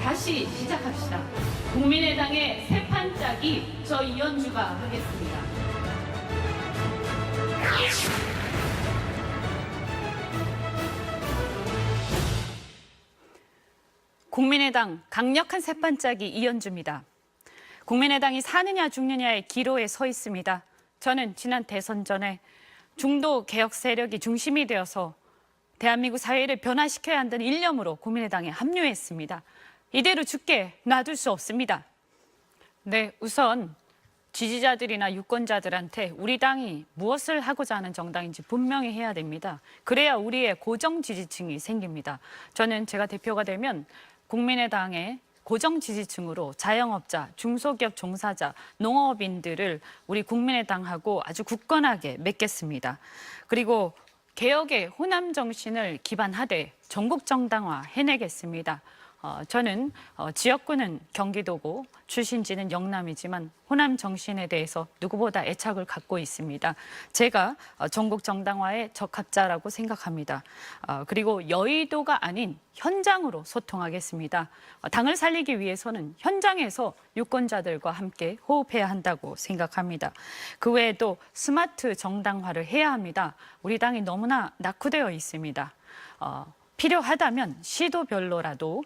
다시 시작합시다. 국민의당의 새 판짜기 저 이현주가 하겠습니다. 국민의당 강력한 새 판짜기 이현주입니다. 국민의당이 사느냐 죽느냐의 기로에 서 있습니다. 저는 지난 대선 전에 중도 개혁 세력이 중심이 되어서 대한민국 사회를 변화시켜야 한다는 일념으로 국민의당에 합류했습니다. 이대로 죽게 놔둘 수 없습니다. 네, 우선 지지자들이나 유권자들한테 우리 당이 무엇을 하고자 하는 정당인지 분명히 해야 됩니다. 그래야 우리의 고정 지지층이 생깁니다. 저는 제가 대표가 되면 국민의당의 고정 지지층으로 자영업자, 중소기업 종사자, 농업인들을 우리 국민의당하고 아주 굳건하게 맺겠습니다. 그리고 개혁의 호남 정신을 기반하되 전국 정당화 해내겠습니다. 저는 지역구는 경기도고 출신지는 영남이지만 호남 정신에 대해서 누구보다 애착을 갖고 있습니다. 제가 전국 정당화의 적합자라고 생각합니다. 그리고 여의도가 아닌 현장으로 소통하겠습니다. 당을 살리기 위해서는 현장에서 유권자들과 함께 호흡해야 한다고 생각합니다. 그 외에도 스마트 정당화를 해야 합니다. 우리 당이 너무나 낙후되어 있습니다. 필요하다면 시도별로라도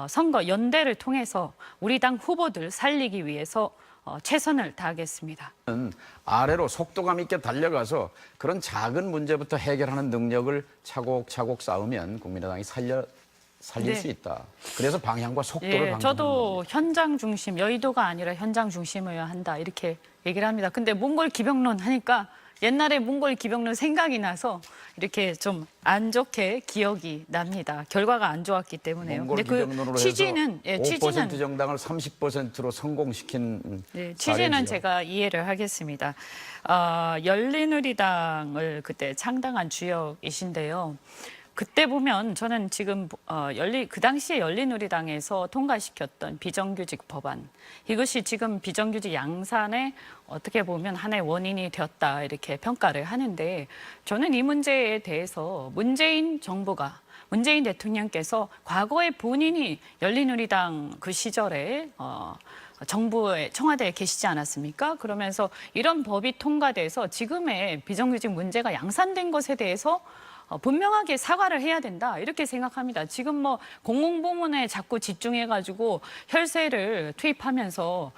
선거 연대를 통해서 우리 당 후보들 살리기 위해서 최선을 다하겠습니다. 아래로 속도감 있게 달려가서 그런 작은 문제부터 해결하는 능력을 차곡차곡 쌓으면 국민의당이 살릴 네. 수 있다. 그래서 방향과 속도를 방송하는 저도 겁니다. 현장 중심, 여의도가 아니라 현장 중심이어야 한다 이렇게 얘기를 합니다. 근데 몽골 기병론 하니까 옛날에 몽골 기병론 생각이 나서 이렇게 좀 안 좋게 기억이 납니다. 결과가 안 좋았기 때문에요. 몽골 기병론으로 취지는 해서 5% 정당을 30%로 성공시킨 취지는 사례지요. 제가 이해를 하겠습니다. 열린우리당을 그때 창당한 주역이신데요. 그때 보면 저는 지금 그 당시에 열린우리당에서 통과시켰던 비정규직 법안, 이것이 지금 비정규직 양산에 어떻게 보면 하나의 원인이 되었다 이렇게 평가를 하는데, 저는 이 문제에 대해서 문재인 대통령께서 과거에 본인이 열린우리당 그 시절에 정부의 청와대에 계시지 않았습니까? 그러면서 이런 법이 통과돼서 지금의 비정규직 문제가 양산된 것에 대해서 분명하게 사과를 해야 된다 이렇게 생각합니다. 지금 뭐 공공부문에 자꾸 집중해가지고 혈세를 투입하면서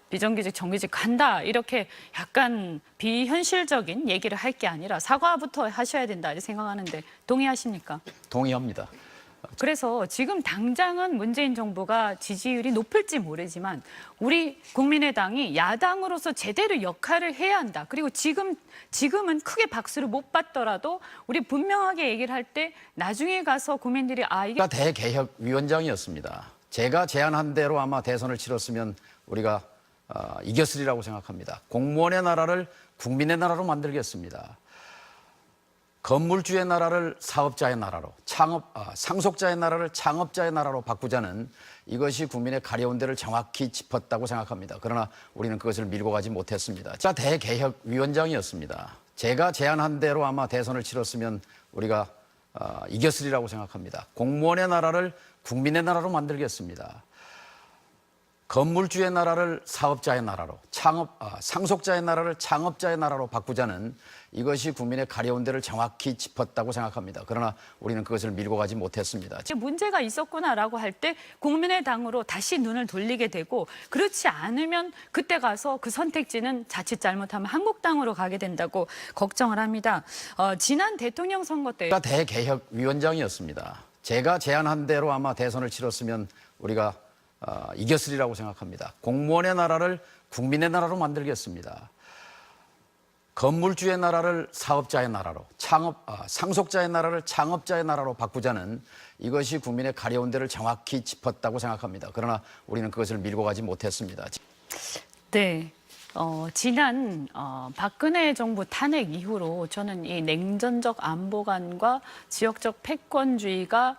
비정규직 정규직 간다 이렇게 약간 비현실적인 얘기를 할 게 아니라 사과부터 하셔야 된다 이렇게 생각하는데 동의하십니까? 동의합니다. 그래서 지금 당장은 문재인 정부가 지지율이 높을지 모르지만 우리 국민의당이 야당으로서 제대로 역할을 해야 한다. 그리고 지금은 크게 박수를 못 받더라도 우리 분명하게 얘기를 할 때 나중에 가서 국민들이 이게 대개혁위원장이었습니다. 제가 제안한 대로 아마 대선을 치렀으면 우리가 이겼으리라고 생각합니다. 공무원의 나라를 국민의 나라로 만들겠습니다. 건물주의 나라를 사업자의 나라로, 상속자의 나라를 창업자의 나라로 바꾸자는, 이것이 국민의 가려운 데를 정확히 짚었다고 생각합니다. 그러나 우리는 그것을 밀고 가지 못했습니다. 대개혁위원장이었습니다. 제가 제안한 대로 아마 대선을 치렀으면 우리가 이겼으리라고 생각합니다. 공무원의 나라를 국민의 나라로 만들겠습니다. 건물주의 나라를 사업자의 나라로, 상속자의 나라를 창업자의 나라로 바꾸자는, 이것이 국민의 가려운 데를 정확히 짚었다고 생각합니다. 그러나 우리는 그것을 밀고 가지 못했습니다. 문제가 있었구나라고 할 때 국민의당으로 다시 눈을 돌리게 되고, 그렇지 않으면 그때 가서 그 선택지는 자칫 잘못하면 한국당으로 가게 된다고 걱정을 합니다. 지난 대통령 선거 때 대개혁위원장이었습니다. 제가 제안한 대로 아마 대선을 치렀으면 우리가 이겼으리라고 생각합니다. 공무원의 나라를 국민의 나라로 만들겠습니다. 건물주의 나라를 사업자의 나라로, 상속자의 나라를 창업자의 나라로 바꾸자는, 이것이 국민의 가려운 데를 정확히 짚었다고 생각합니다. 그러나 우리는 그것을 밀고 가지 못했습니다. 네. 지난 박근혜 정부 탄핵 이후로 저는 이 냉전적 안보관과 지역적 패권주의가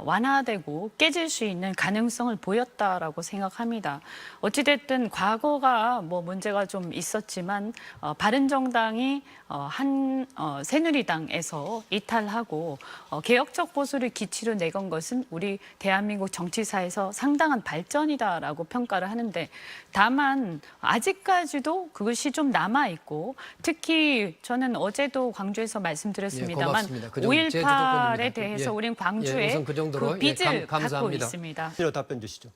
완화되고 깨질 수 있는 가능성을 보였다라고 생각합니다. 어찌됐든 과거가 뭐 문제가 좀 있었지만 바른정당이 새누리당에서 이탈하고 개혁적 보수를 기치로 내건 것은 우리 대한민국 정치사에서 상당한 발전이다라고 평가를 하는데 다만 아직까지도 그것이 좀 남아 있고 특히 저는 어제도 광주에서 말씀드렸습니다만 예, 그 정도 제 5.18에 주도권입니다. 대해서 예. 우리는 광주에 우선 그 정도로 빚을 갖고 감사합니다. 있습니다. 답변 주시죠.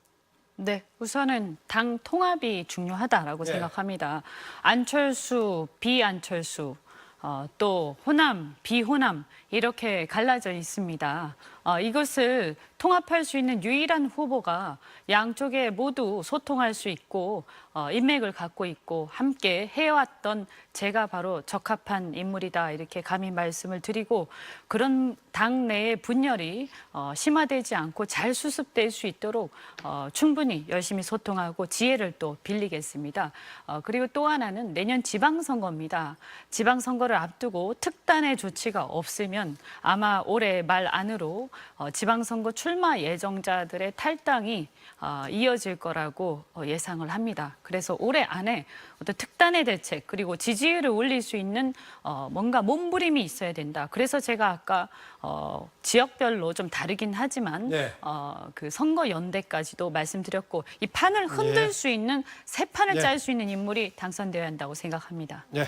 네, 우선은 당 통합이 중요하다라고 네. 생각합니다. 안철수, 비안철수, 또 호남, 비호남 이렇게 갈라져 있습니다. 이것을 통합할 수 있는 유일한 후보가 양쪽에 모두 소통할 수 있고 인맥을 갖고 있고 함께 해왔던 제가 바로 적합한 인물이다 이렇게 감히 말씀을 드리고 그런 당내의 분열이 심화되지 않고 잘 수습될 수 있도록 충분히 열심히 소통하고 지혜를 또 빌리겠습니다. 그리고 또 하나는 내년 지방선거입니다. 지방선거를 앞두고 특단의 조치가 없으면 아마 올해 말 안으로 지방선거 출마 예정자들의 탈당이 이어질 거라고 예상을 합니다. 그래서 올해 안에 어떤 특단의 대책 그리고 지지율을 올릴 수 있는 뭔가 몸부림이 있어야 된다. 그래서 제가 아까 지역별로 좀 다르긴 하지만 네. 그 선거 연대까지도 말씀드렸고 이 판을 흔들 네. 수 있는 새 판을 네. 짤 수 있는 인물이 당선되어야 한다고 생각합니다. 네.